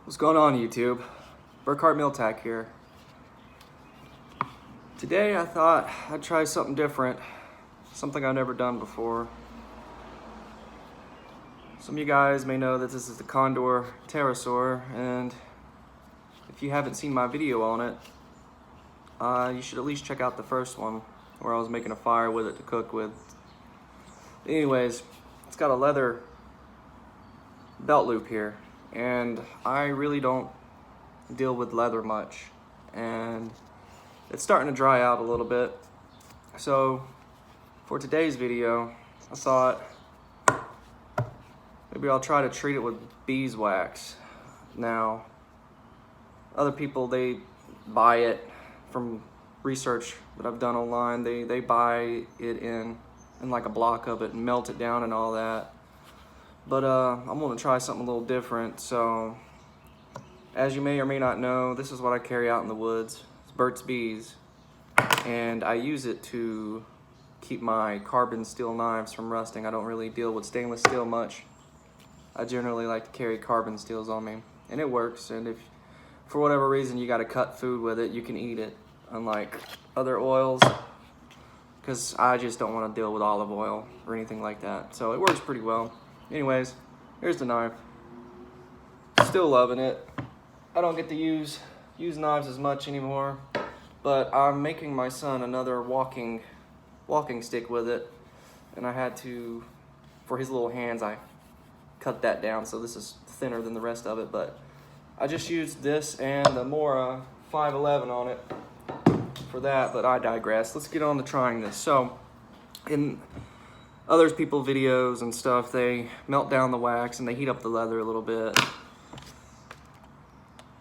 What's going on, YouTube? Burkhart Milltack here. Today I thought I'd try something different, something I've never done before. Some of you guys may know that this is the Condor Terrasaur, and if you haven't seen my video on it, you should at least check out the first one where I was making a fire with it to cook with. Anyways, it's got a leather belt loop here, and I really don't deal with leather much, and it's starting to dry out a little bit. So for today's video, I thought maybe I'll try to treat it with beeswax. Now, other people, they buy it from research that I've done online. They buy it in like a block of it and melt it down and all that. But I'm gonna try something a little different. So, as you may or may not know, this is what I carry out in the woods. It's Burt's Bees, and I use it to keep my carbon steel knives from rusting. I don't really deal with stainless steel much. I generally like to carry carbon steels on me, and it works. And if for whatever reason you got to cut food with it, you can eat it, unlike other oils, because I just don't want to deal with olive oil or anything like that. So it works pretty well. Anyways, here's the knife. Still loving it. I don't get to use knives as much anymore, but I'm making my son another walking stick with it, and I had to, for his little hands, I cut that down, so this is thinner than the rest of it. But I just used this and the Mora 511 on it for that, but I digress. Let's get on to trying this. So in other people's videos and stuff, they melt down the wax and they heat up the leather a little bit. I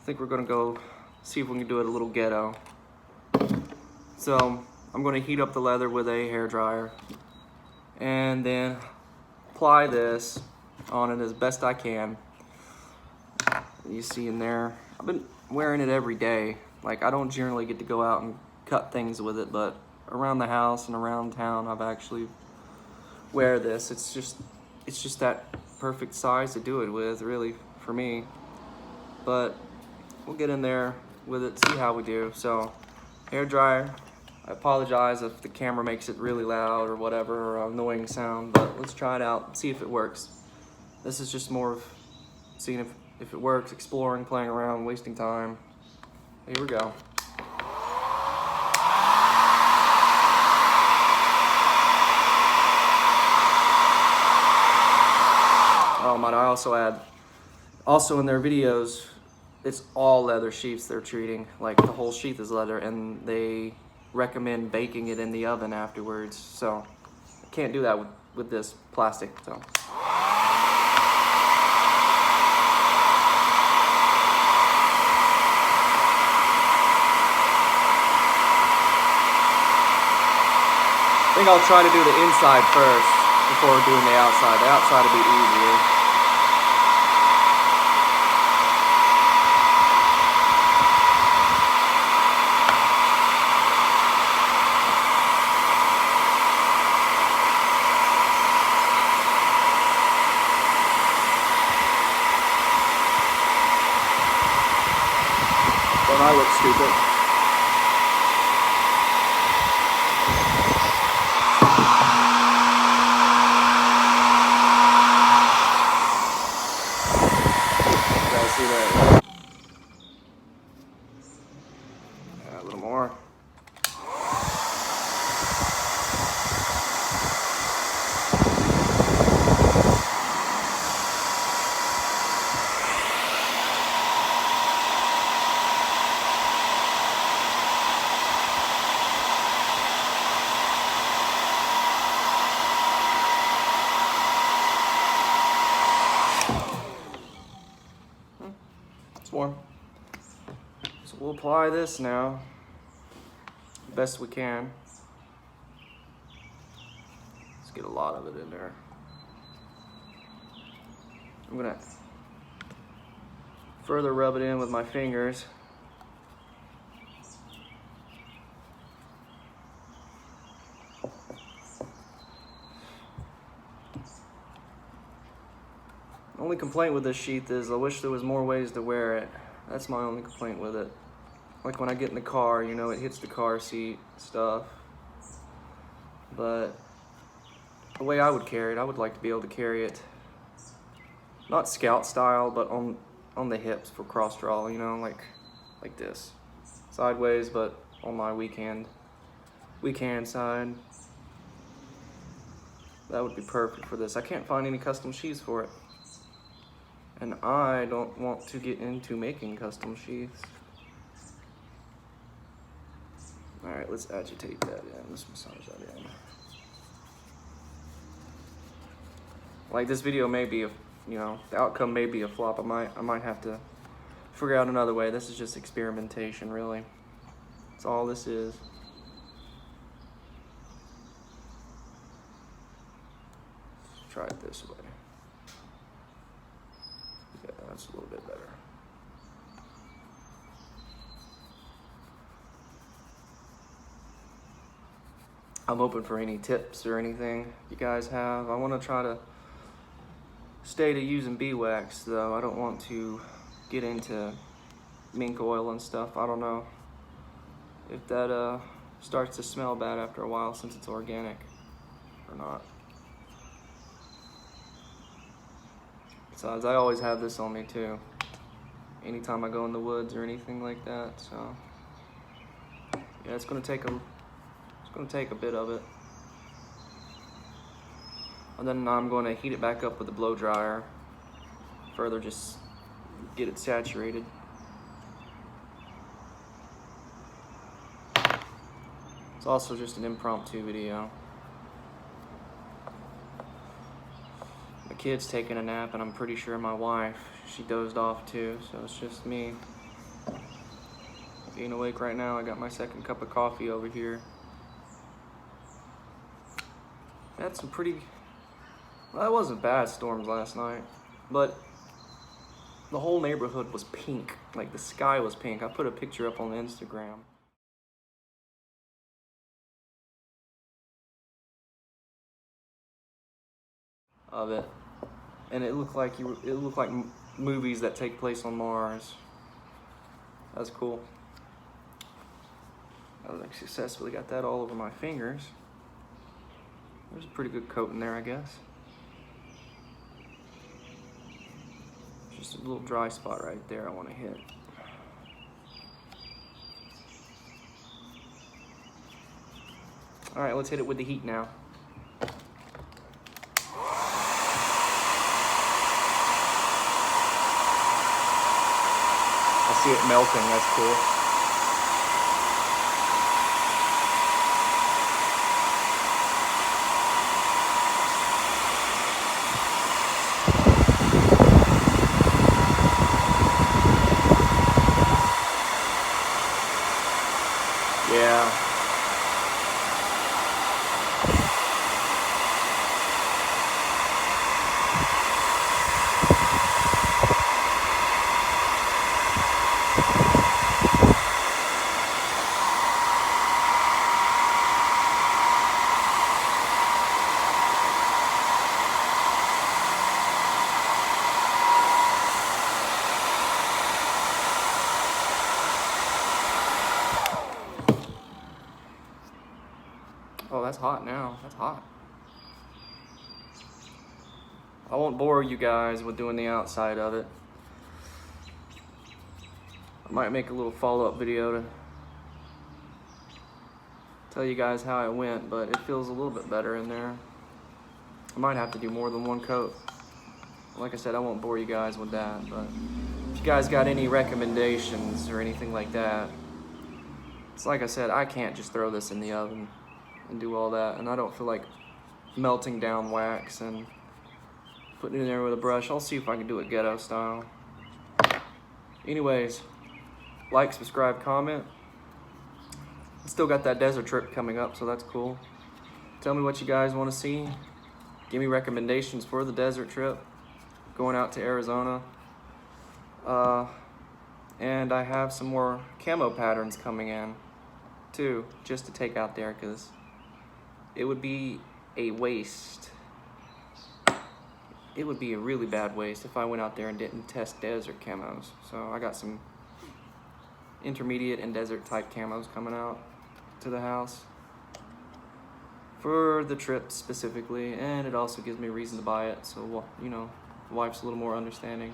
think we're gonna go see if we can do it a little ghetto. So I'm gonna heat up the leather with a hair dryer and then apply this on it as best I can. You see in there, I've been wearing it every day. Like, I don't generally get to go out and cut things with it, but around the house and around town, I've actually wear this. It's just that perfect size to do it with, really, for me. But we'll get in there with it, see how we do. So, hair dryer. I apologize if the camera makes it really loud or whatever, or annoying sound, but let's try it out, see if it works. This is just more of seeing if it works, exploring, playing around, wasting time. Here we go. Might I also add, also in their videos, it's all leather sheaths they're treating. Like, the whole sheath is leather, and they recommend baking it in the oven afterwards. So I can't do that with this plastic. So I think I'll try to do the inside first before doing the outside. The outside will be easier. Don't I look stupid? See that? Yeah, a little more. Warm. So we'll apply this now best we can. Let's get a lot of it in there. I'm gonna further rub it in with my fingers. only complaint with this sheath is I wish there was more ways to wear it. That's my only complaint with it. Like when I get in the car, you know, it hits the car seat stuff. But the way I would carry it, I would like to be able to carry it not scout style, but on the hips for cross draw, you know, like this. Sideways, but on my weekend side. That would be perfect for this. I can't find any custom sheaths for it. And I don't want to get into making custom sheaths. Alright, let's agitate that in. Let's massage that in. Like, this video may be, you know, the outcome may be a flop. I might have to figure out another way. This is just experimentation, really. That's all this is. Let's try it this way. Yeah, that's a little bit better. I'm open for any tips or anything you guys have. I want to try to stay to using beeswax though. I don't want to get into mink oil and stuff. I don't know if that starts to smell bad after a while since it's organic or not. Besides, I always have this on me too, anytime I go in the woods or anything like that. So yeah, it's gonna take a bit of it. And then I'm going to heat it back up with a blow dryer. Further just get it saturated. It's also just an impromptu video. My kid's taking a nap and I'm pretty sure my wife, she dozed off too, so it's just me being awake right now. I got my second cup of coffee over here. Had some pretty, well, it wasn't bad storms last night, but the whole neighborhood was pink. Like the sky was pink. I put a picture up on Instagram. Of it, and it looked like movies that take place on Mars. That's cool. I successfully got that all over my fingers. There's a pretty good coat in there, I guess. Just a little dry spot right there I want to hit. All right, let's hit it with the heat now. I see it melting, that's cool. Yeah. Oh, that's hot now. That's hot. I won't bore you guys with doing the outside of it. I might make a little follow-up video to tell you guys how it went, but it feels a little bit better in there. I might have to do more than one coat. Like I said, I won't bore you guys with that, but if you guys got any recommendations or anything like that, it's like I said, I can't just throw this in the oven and do all that, and I don't feel like melting down wax and putting it in there with a brush. I'll see if I can do it ghetto style. Anyways, like, subscribe, comment. I still got that desert trip coming up, so that's cool. Tell me what you guys want to see. Give me recommendations for the desert trip, going out to Arizona. And I have some more camo patterns coming in too, just to take out there, because it would be a waste it would be a really bad waste if I went out there and didn't test desert camos. So I got some intermediate and desert type camos coming out to the house for the trip specifically, and it also gives me a reason to buy it, so, you know, the wife's a little more understanding.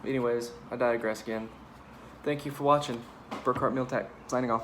Anyways, I digress again. Thank you for watching. Burkhart Meal Tech, signing off.